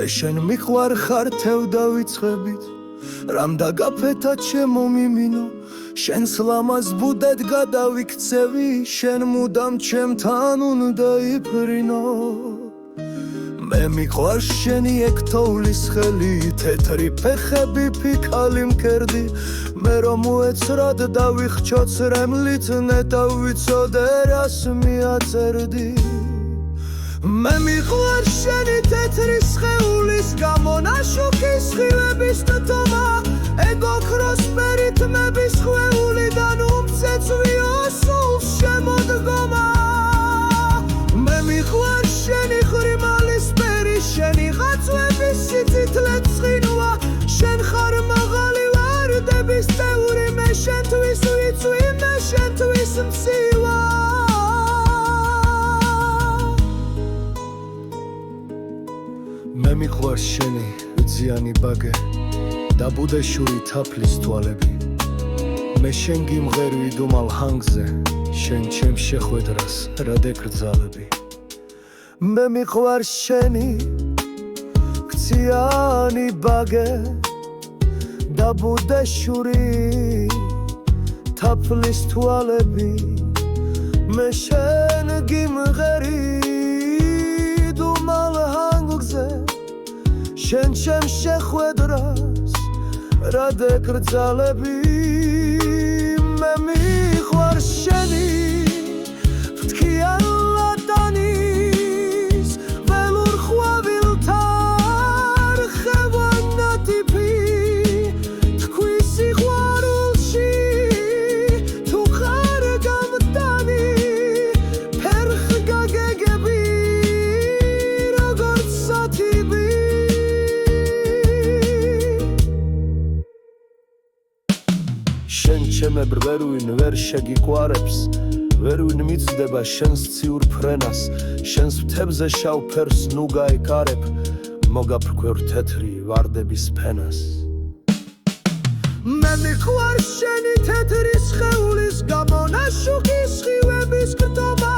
მე შენ მიყვარ ხარ თევ დავიწყებით რამ დაგაფეთა ჩემო მიმინო შენს ლამაზ ბუდედ გადავიქცევი შენ მუდამ ჩემთან უნდა იფრინო მე მიყვარ შენი ეგ თოვლის ხელი თეთრი ფეხები ფიქალი მკერდი მე რომ უეცრად დავიხჩო ცრემლით ნეტავ ვიცოდე რას მიაწერდი მე მიყვარ შენი თეთრი სხეულის გამონაშუქის ხილების ტომა ეგოქროსფერი თმების ხვეულიდან უმცეცვიო სულს შემოდგომა მე მიყვარ შენი ხრიმალის პერი შენი ღაცვების სიცითლე ცხინვა შენ ხარ მაღალი ვარდების წევრი მე შენთვის ვიცვი მე შენთვის მცივა მე მიყვარ შენი ძიანი ბაგე დაბუდეშური თაფლის თვალები მე შენ გიმღერვი დუმალ ჰანგზე შენ ჩემ შეხვედრას რად ეკრძალები მე მიყვარ შენი გციანი ბაგე დაბუდეშური თაფლის თვალები მე შენ გიმღერი დუმალ ჰანგზე შენ ჩემ შეხვედრას რად ეკრძალები მე მიყვარ შენი ფრთქიან ლატანის ველურ ხვავილთან რხევანატიფი თქვი სიყვარულში თუ ხარ გამტანი ფერხ გაგეგები როგორც სათიბი შენ ჩემებრ ვერუინ ვერ შეგიყვარებს ვერუინ მიცდება შენს ციურ ფრენას შენს მთებზე შავ ფერს ნუ გაეკარებ მოგაფრქვევ თეთრი ვარდების ფენას მე მიყვარ შენი თეთრი სხეულის გამონაშუქის ხილების გტომა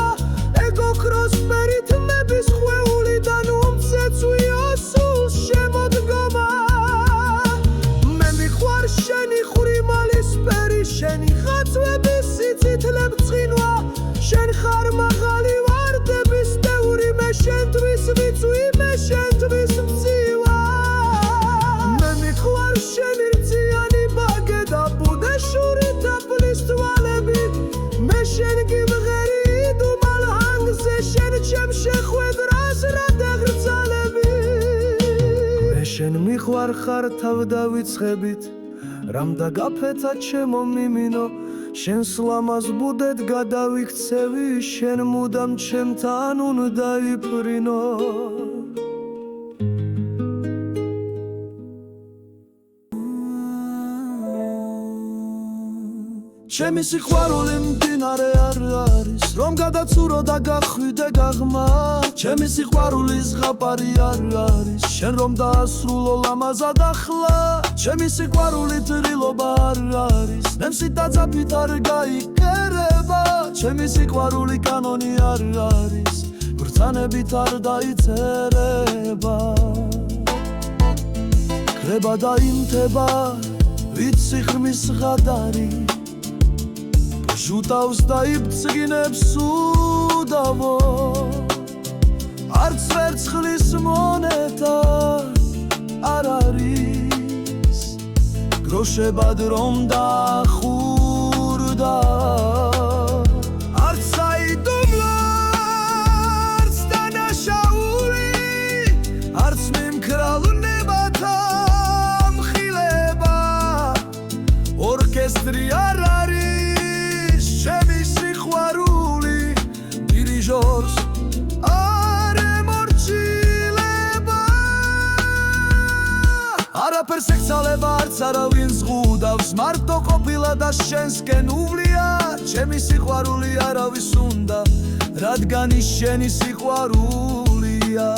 ეგოქროსფერი თმების ხვეულიდან უმცეცვიო სულს შემოდგომა მე მიყვარ შენი ხრიმალის პერი შენი ღაცვების სიცითლე მწყინვა შენ ხარ მაღალი ვარდების წევრი მე შენთვის ვიცვი მე შენთვის მცივა მე მიყვარ შენი ძიანი ბაგე დაბუდეშური თაფლის თვალები მე შენ გიმღერი დუმალ ჰანგზე შენ ჩემ შეხვედრას რად ეკრძალები მე შენ მიყვარ ხარ თავ დავიწყებით რამ დაგაფეთა ჩემო მიმინო შენს ლამაზ ბუდედ გადავიქცევი შენ მუდამ ჩემთან უნდა იფრინო ჩემი სიყვარული მდინარე არ არის რომ გადაცურო და გახვიდე გაღმა ჩემი სიყვარული ზღაპარი არ არის შენ რომ დაასრულო ლამაზად ახლა ჩემი სიყვარული თრილობა არ არის ნემსით და ძაფით არ გაიკერება ჩემი სიყვარული კანონი არ არის ბრძანებით არ დაიწერება ქრება და იმთება ვიცი ხმის ღადარი ჟუტავს და იბძგინებს უდავო არც ვერცხლის მონეტა არ არის გროშებად რომ დახურდა არც საიდუმლო არც დანაშაული არც მიმქრალნებათა მხილება ორკესტრი არ არის ჩემი სიყვარული დირიჟორს არ ემორჩილება არაფერს ეკცალება არც არავინ ზღუდავს მარტო ყოფილა და შენსკენ უვლია ჩემი სიყვარული არავის უნდა რადგან ის შენი სიყვარულია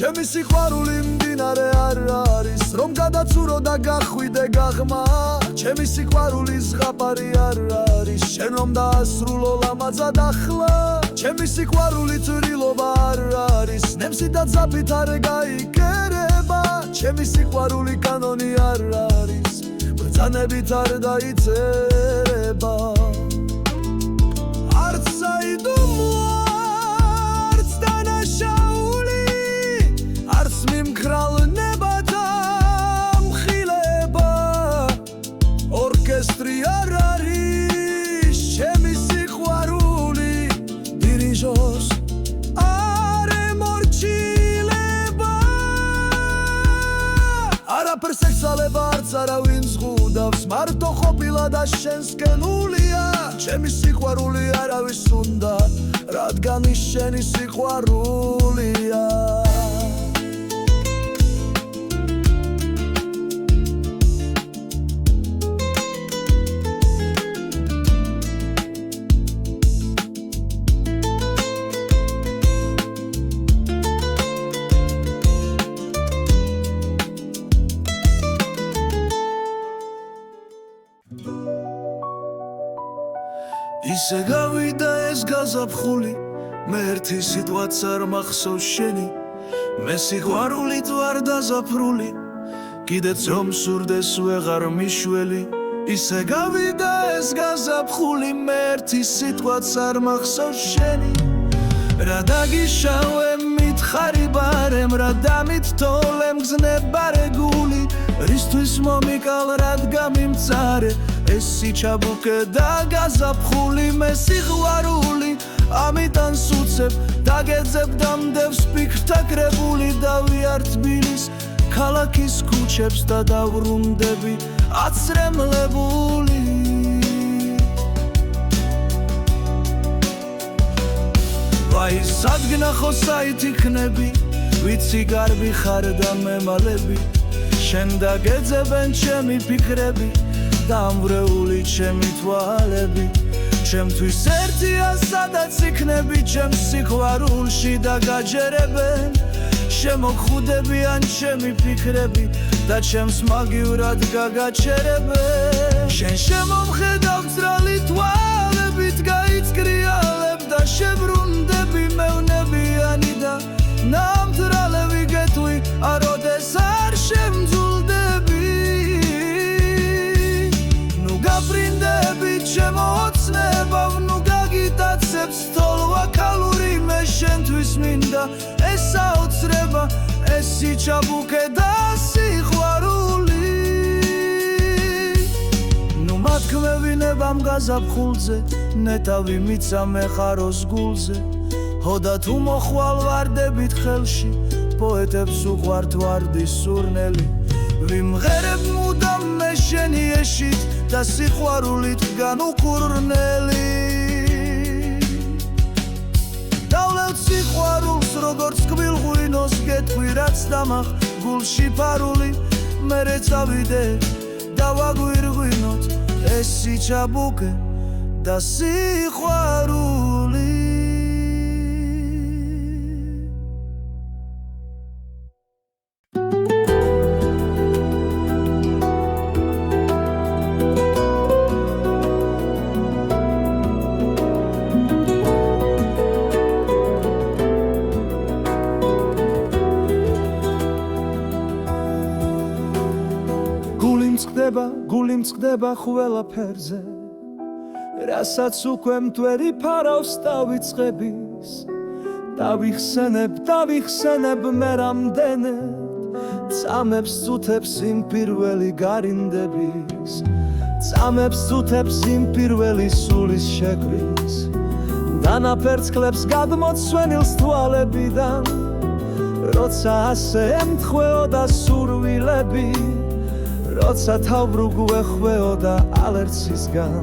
ჩემი სიყვარული მდინარე არ არის რომ გადაცურო და გახვიდე გაღმა ჩემი სიყვარული ზღაპარი არ არის შენ რომ დაასრულო ლამაზად ახლა ჩემი სიყვარული თრილობა არ არის ნემსი და ძაფით არ გაიგერება ჩემი სიყვარული კანონი არ არის ბრძანებით არ დაიწერება არც საიდუმლო არც დანაშაული არც მიმქრალნება და მხილება ორკესტრი არ არის ჩემი სიყვარული დირიჟორს არ ემორჩილება არაფერს ეცალება არც არავინ ზღუდავს მარტო ყოფილა და შენსკენულია ჩემი სიყვარული არავის უნდა რადგან ის შენი სიყვარულია ისე გავიდა ეს გაზაფხული მე ერთი სიტყვაც არ მახსოვს შენი მე სიყვარულით ვარ დაზაფრული კიდეც რომ სურდეს ვეღარ მიშველი ისე გავიდა ეს გაზაფხული მე ერთი სიტყვაც არ მახსოვს შენი რა დაგიშავე მითხარი ბარემ რა დამითოლე მგზნებარე გული რისთვის მომიკალ რადგან მიმწარე ეს სიჩაბუკე და გაზაფხული მე სიყვარული ამიტომ სუცებ დაგეძებ დამდევს ფიქრთაკრებული დავიარ თბილის ქალაქის ქუჩებს და დავრუნდები აცრემლებული ვაი სადგნახო საით იქნები ვიცი გარბი ხარ და მემალები შენ დაგეძებენ ჩემი ფიქრები დამბრეული ჩემი თვალები ჩემთვის ერთია სადაც იქნები ჩემს სიყვარულში და გაჯერებენ შემოგხვდებიან ჩემი ფიქრები და ჩემს მაგივრად გაგაჩერებენ შენ შემომხედავ ძრალი თვალებით გაიცკრიალებ და შებრუნდები მევნებიანი და ნამძრალევი გეთვი აროდეს არ შემძულდები გაფრინდები ჩემო ოცნება ნუ გაგიტაცებს თოლვა ქალური მე შენთვის მინდა ეს საოცრება ეს სიჩაბუკე და სიყვარული ნუ მათქმევინებამ გაზაფხულზე ნეტავი მიცა მეხაროს გულზე ჰოდა თუ მოხვალ ვარდებით ხელში პოეტებს უყვართ ვარდის სურნელი ვიმღერებ მუდამ მე შენი ეშით და სიყვარულით განუქურნელი დავლევ სიყვარულს როგორც კბილღვინოს გეთქვი რაც დამახ გულში ფარული მერე წავიდე და ვაგვირგვინოთ ეს სიჩაბუკე და სიყვარული გული მწყდება ყველაფერზე რასაც უკვე მტვერი ფარავს დავიწყების დავიხსენებ მე რამდენად წამებს წუთებს იმ პირველი გარინდების წამებს წუთებს იმ პირველი სულის შეკვრის დანაფერს კლებს გადმოცვენილს თვალებიდან როცა ასე ემთხვეო და სურვილები როცა თავბრუგვეხვეო და ალერცისგან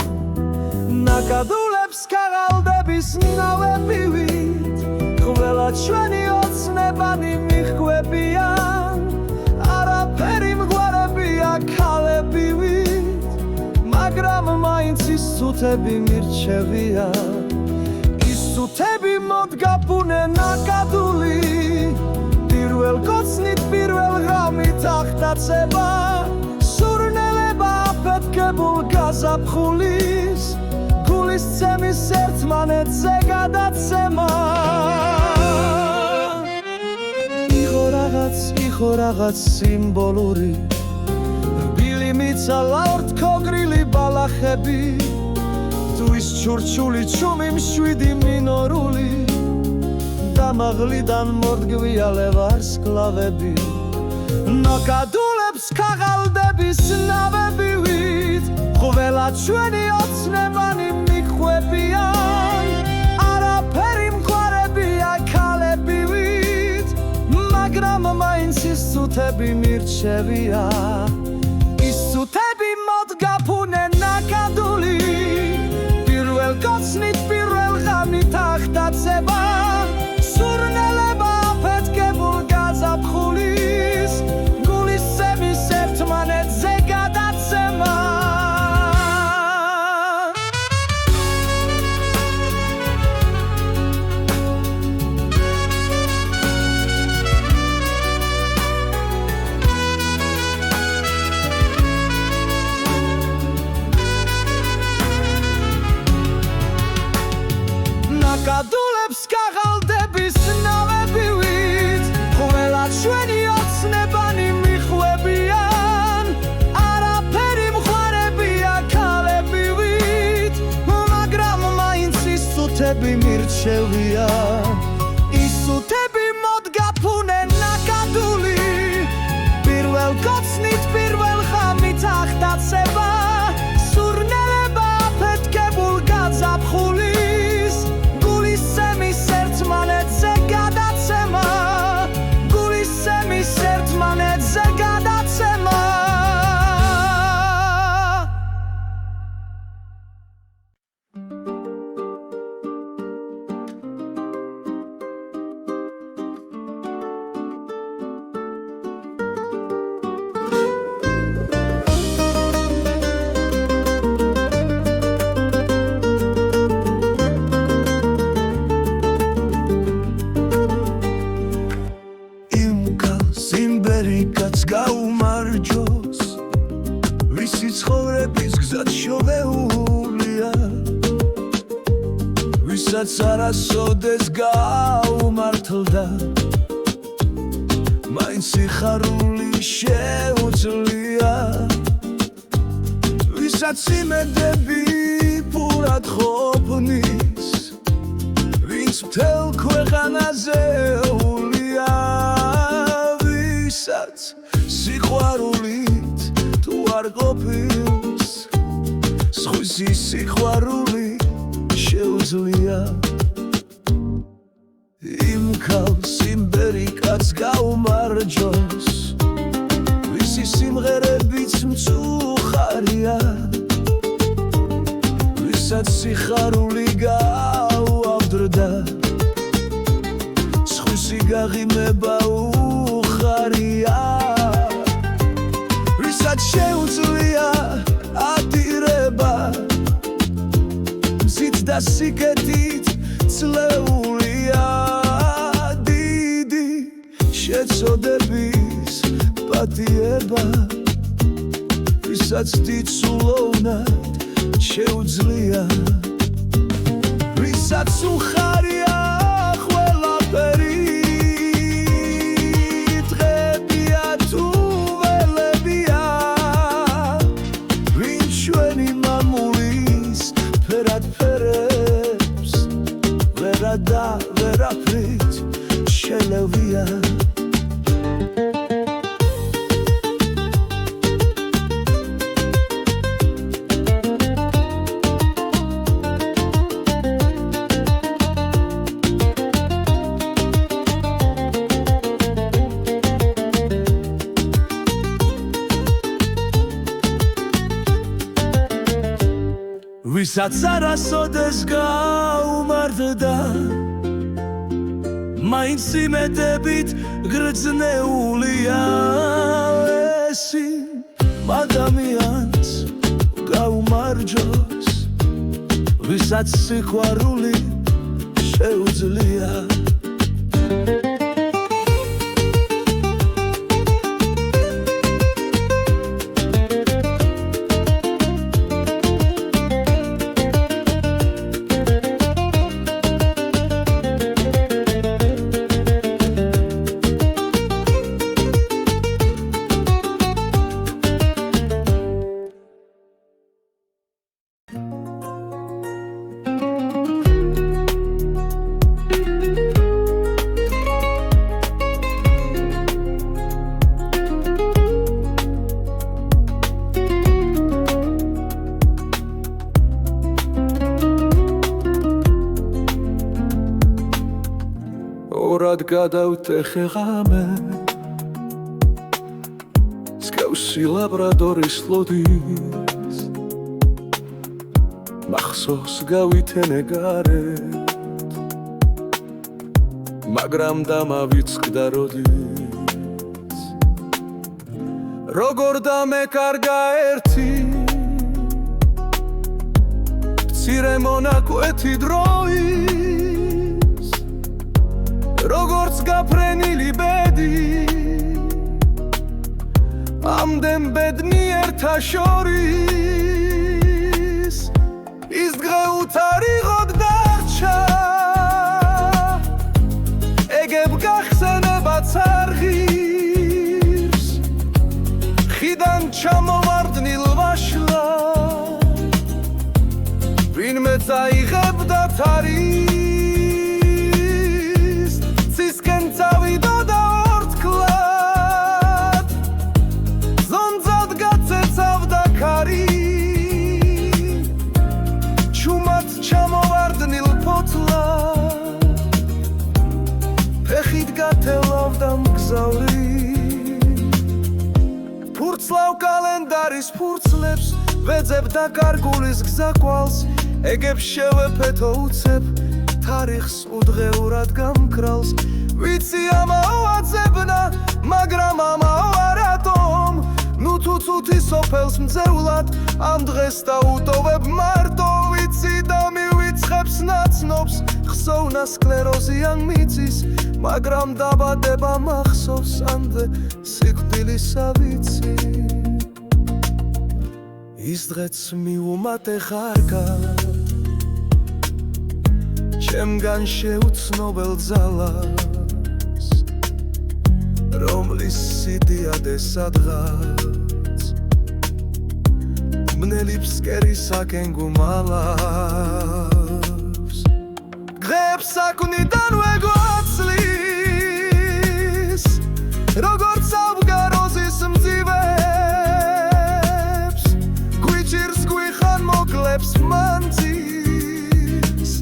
ნაკადულებს ქაღალდების ნავებივით ყველა ჩვენი ოცნებანი მიხვებიან არაფერი მგვარებია ქალებივით მაგრამ მაინც ის სუთები მირჩევია ის სუთები მოდგაფუნე ნაკადული პირველ კოცნით პირველ ღამით აღდაცება სურნელება აფეთქებულ გაზაფხულის გულის ცემის ერთმანეთზე გადაცემა იყო რაღაც სიმბოლური რბილი მიცალა ორთქოგრილი ბალახები თუ ის ჩურჩული ჩუმი მშვიდი მინორული დამაღლიდან მორდგვიალე ვარსკვლავები ნაკადულებს ქაღალდების ნავებივით ყველა ჩვენი ოცნებანი მიხვებიან არაფერი მყარებია ქალებივით მაგრამ მაინც ის სუთები მირჩევია ის სუთები მოდგაფუნე ნაკადული პირველ კოცნით პირველ ღამით აღდაცება სურნელება აფეთქებულ გაზაფხულის გულის ცემის ერთმანეთზე გადაცემა ნაკადულებს ქაღალდების ნავებივით ყველა ჩვენი ოცნებანი მიხვებიან არაფერი მყარებია ქალებივით მაგრამ მაინც ის სუთები მირჩევია ის სუთები მოდგაფუნე ნაკადული პირველ კოცნით პირველ ღამით აღდაცება სურნელება აფეთქებულ გაზაფხულის გულის ცემის ერთმანეთზე გადაცემა გულის ცემის ერთმანეთზე გადაცემა იმკაც გაუმარჯოს ვისი ცხოვრების გზად შოვეულია ვისაც არასოდეს გაუმართლდა მაინც სიხარული შეუძლია ვისაც იმედები პურად ყოფნის ვინც მთელ ქვეყანაზე სიყვარულით თუ არ ყოფილს სხვისი სიყვარული შეუძლია იმ ქალს იმბერი კაც გაუმარჯოს ვისი სიმღერებიც მწუხარია ვისაც სიხარული გაუავდრდა სხვისი გაღიმება ვისაც შეუძლია ადირება მზით და სიკეთით ძლეულია დიდი შეწოდების პატიება ვისაც დიცულოვნად შეუძლია ვისაც უხარია ყველაფერი და ვერაფრით შელევია ვისაც არასოდეს გაუმართლდა მაინც იმედებით გრძნეულია ესი ადამიანს გაუმარჯოს ვისაც სიყვარული შეუძლია ორად გადავტეხე ღამე მსგავსი ლაბრადორის ლოდის მახსოვს გავითენე გარეთ მაგრამ დამავიწყდა როდის როგორ დამეკარგა ერთი მცირე მონაკვეთი დროის როგორც გაფრენილი ბედი ამდენ ბედნიერთა შორის ის დღე უთარიღოდ დარჩა ეგებ გახსენებაც არ ღირს ხიდან ჩამოვარდნილ ვაშლად ვინმე წაიღებდა თარის ცისკენ წავიდოდა ორთქლად ზონძად გაწეცავდა ქარი ჩუმად ჩამოვარდნილ ფოთლად ფეხით გათელავდა მგზავრი ფურცლავ კალენდარის ფურცლებს ვეძებდა კარგულის გზაკვალს ეგებ შევეფეთო უცებ თარიხს უდღეურად გამკრალს ვიცი ამაოაცებნა მაგრამ ამაო არატომ ნუ თუცუთი სოფელს მძევლად ამ დღეს დაუტოვებ მარტო ვიცი და მივიცხებს ნაცნობს ხსოვნა სკლეროზიან მიწის მაგრამ დაბადება მახსოვს ამდე სიკვდილისა ვიცი ის დღეც მიუმატე ხარკა ჩემგან შეუცნობელ ძალას რომლის სიდიადე სადღაც ბნელი ფსკერისაკენ გუმალავს დღეებს საქმნიდანვე გვაცლის როგორც ავგაროზის მძივებს გვიჭირს გვიხან მოკლებს მანძის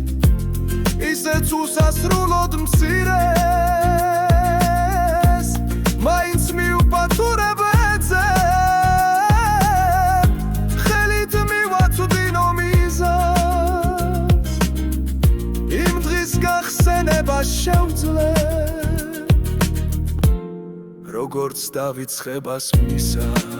ისეც უსასრულოდ მცირეს მაინც მიუპატურებ ეძებ ხელით მივაწვდინო მიზანს იმ დღის გახსენება შევძლებ როგორც დავიცხებას მისას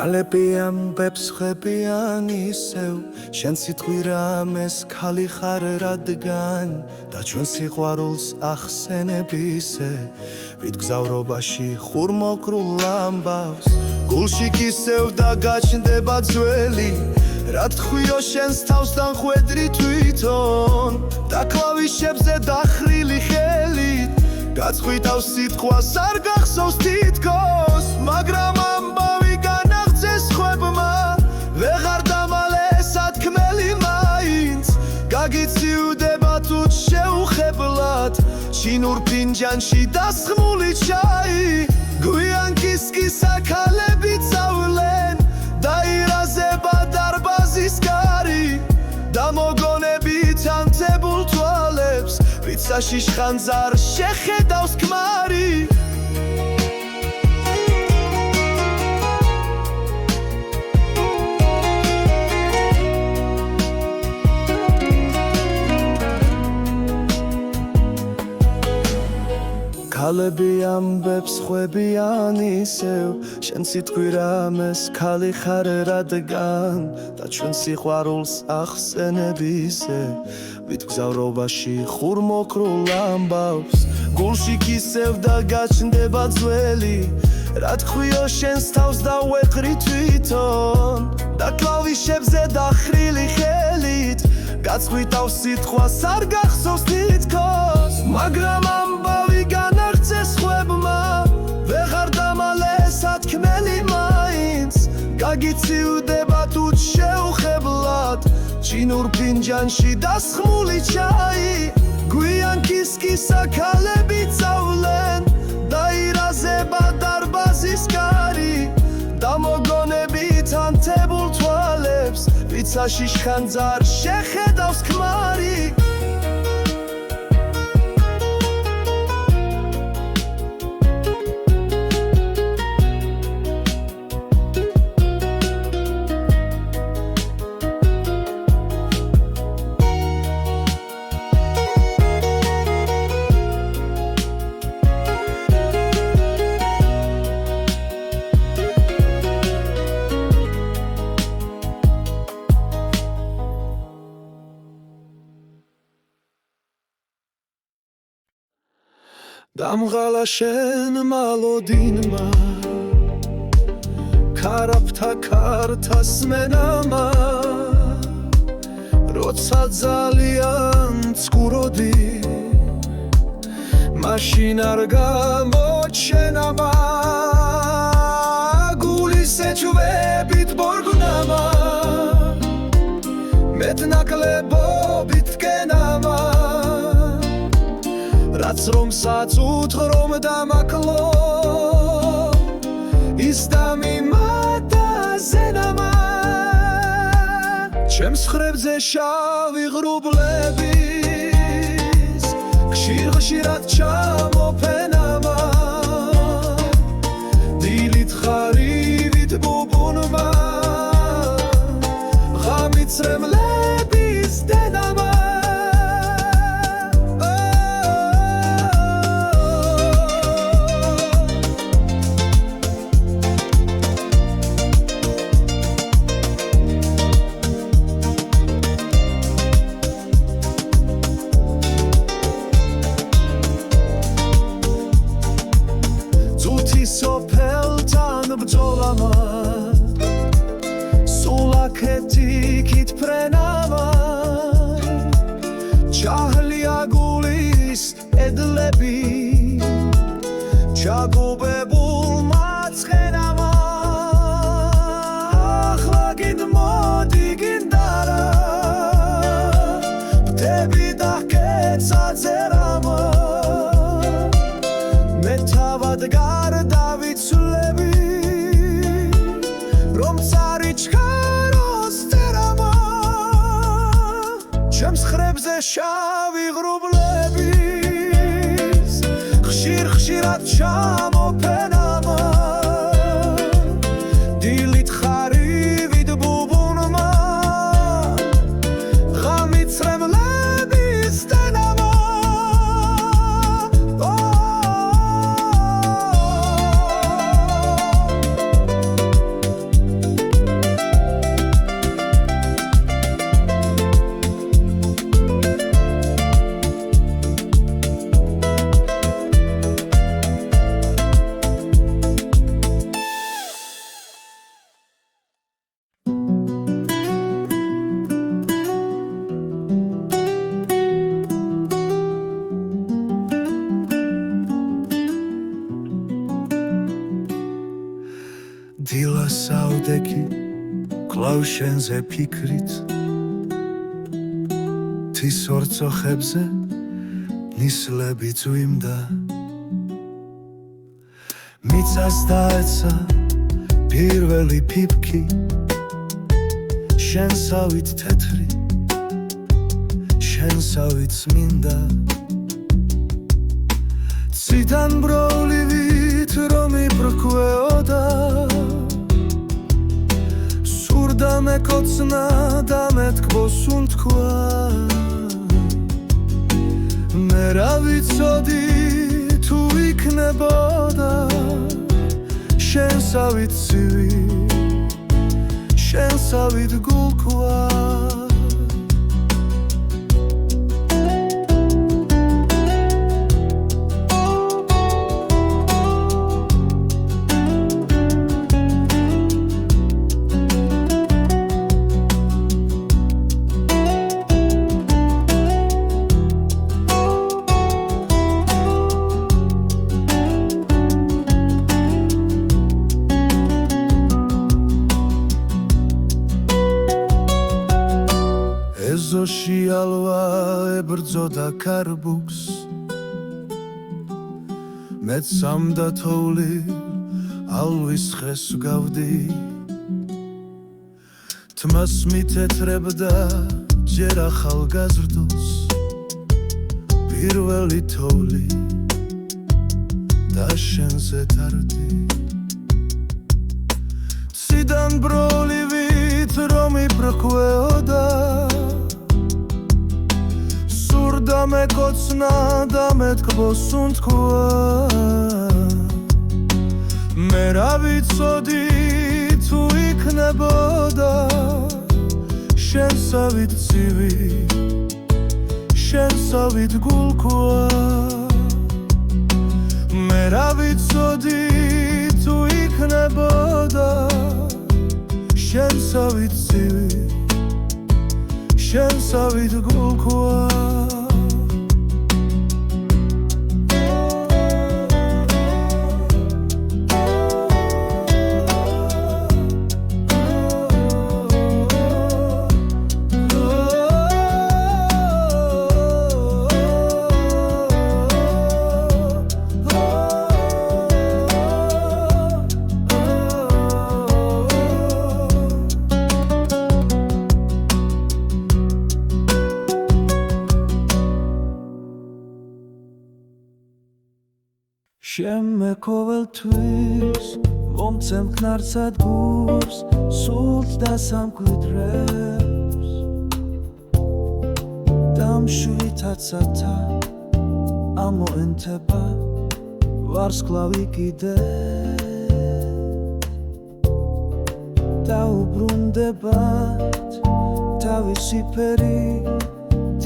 ქალები ამბებს ხებიან ისევ შენ სიტყვირამეს ქალი ხარ რადგან და ჩვენ სიყვარულს ახსენებისე ვით გზავრობაში ხურმოკრულ ამბავს გულში კისევ და გაჩნდება ძველი რა თქვიო შენს თავსთან ხვედრი თვითონ და კლავიშებზე დახრილი ხელით გაწყვიტავს სიტყვას არ გახსოვს თითქოს მაგრამ ამბავი ვეღარ დამალე სათქმელი მაინც გაგიციუდება თუ შეუხებლად ჩინურ ფინჯანში დასხმული ჩაი გვიან კისკისა ქალები წავლენ დაირაზება დარბაზის კარი და მოგონებით ანთებულ თვალებს ვიცაში შხანძარ შეხედავს ქმარი ქალები ამბებს ხვებიან ისევ შენ სიტყვირამეს ქალი ხარ რადგან და ჩვენ სიყვარულს ახსენებისე ვით გზავრობაში ხურმოკრულ ამბავს გულში კისევ და გაჩნდება ძველი რა თქვიო შენს თავს დავეყრი თვითონ და კლავიშებზე დახრილი ხელით გაწყვიტავს სიტყვას არ გახსოვს თითქოს მაგრამ ამბავი განაღწეს ხვებმა ვეღარ დამალე სათქმელი მაინც გაგიწივდება თუ შეუხებლად ჩინურ ფინჯანში დასხმული ჩაი გვიან კისკისა ქალები წავლენ დაირაზება დარბაზის კარი დამოგონებით ანთებულ თვალებს პიცაში შხანძარ შეხედავს ქმარი დამღალა შენ მალოდინმა ქარაფთა ქართას მენამა როცა ძალიან ცქუროდი მაშინ არ გამოჩენამა გულის ეჩვებით ბორგნამა მეტნაკლებობით კენამა რაც რომ საწუთ რომ დამაკლო ის დამიმატა ზენამა ჩემს ხრებზე შავი ღრუბლების ხშირ-ხშირად ჩამოფენამა დილით ხარივით ბუბუნმა ღამით სრემლების დენამა ბრძოლამა სულაქეთიქით ფრენამა ჩაჰლია გულის ედლები ჩაგუბებულ მაცხენამა ახლა გინმოდი გინდარა ბდები და კეცაძერამა მე თავად გარდავიცვლები ჩემს ხრებზე შავი ღრუბლების ხშირ-ხშირად ჩამოფენამა დილით ხარივით ბუბუნმა ღამით სრემლების დენამა დილასავდექი კლავ შენზე ფიქრით თის ორწოხებზე ნისლები წვიმდა მიწას დაეცა პირველი ფიფქი შენსავით თეთრი შენსავით წმინდა ციდან ბროლივით რომ იბრკვეოდა სურდა მეკოცნა და მეთქბოს უთქვა მე რა ვიცოდი თუ იქნებოდა შენსავით ცივი შენსავით გულქვა ებრძოდა ქარბუქს მეც სამდა თოვლი ალვის ხეს გავდი თმას მითეთრებდა ჯერ ახალგაზრდოს პირველი თოვლი და შენზე თარდი ციდან ბროლივით რომ იბრკვეოდა სურდა მეკოცნა და მეთქბოს უთქვა მე რა ვიცოდი თუ იქნებოდა შენსავით ცივი შენსავით გულქვა მე რა ვიცოდი თუ იქნებოდა შენსავით ცივი შენსავით გულქვა Შემე ყოველთვის მომცემ ხნარსად გულს სულს და სამკვიდრებს დამშვიდათაცა ამოენთება ვარსკვლავი კიდე დაუბრუნდებათ თავისი ფერი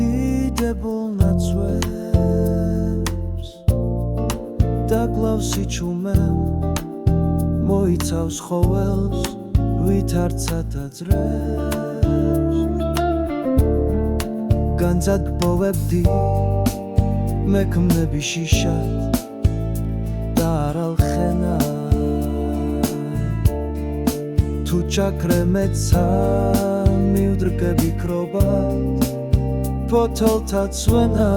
დიდებულ ნაცვლებს დაგლავს სიჩუმემ მოიცავს ხოველს ვითარცად აძრებს განძად გპოვებდი მექმნები შიშად და არალხენა თუ ჩაქრემეცა მივდრგები ქრობად ფოთოლთა ცვენა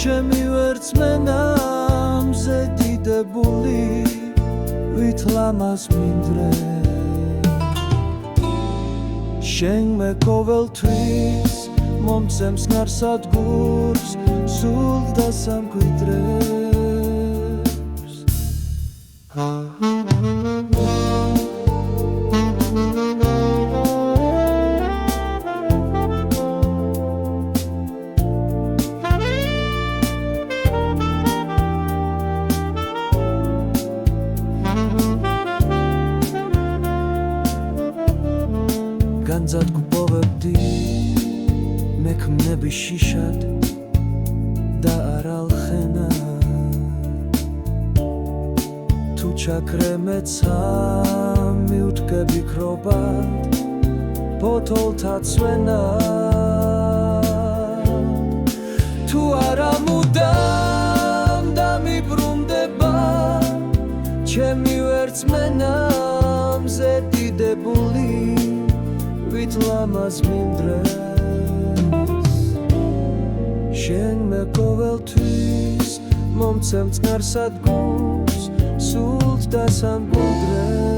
ჩემი ვერწმენამზე დიდებული ვით ლამაზ მინდრე შენ მე ყოველთვის მომცემს ნარსად გულს სულ და სამკვიდრებს განძად გპოვებდი მექმნები შიშად და არალხენა თუ ჩაქრემეცა მივდგები ქრობად ფოთოლთა ცვენა თუ არა მუდამ დამიბრუნდება ჩემი ვერწმენამზე დიდებული ვით ლამაზ მინდრეს შენ მე ყოველთვის მომცემ წყარსად გულს სულს და სამკვიდრებს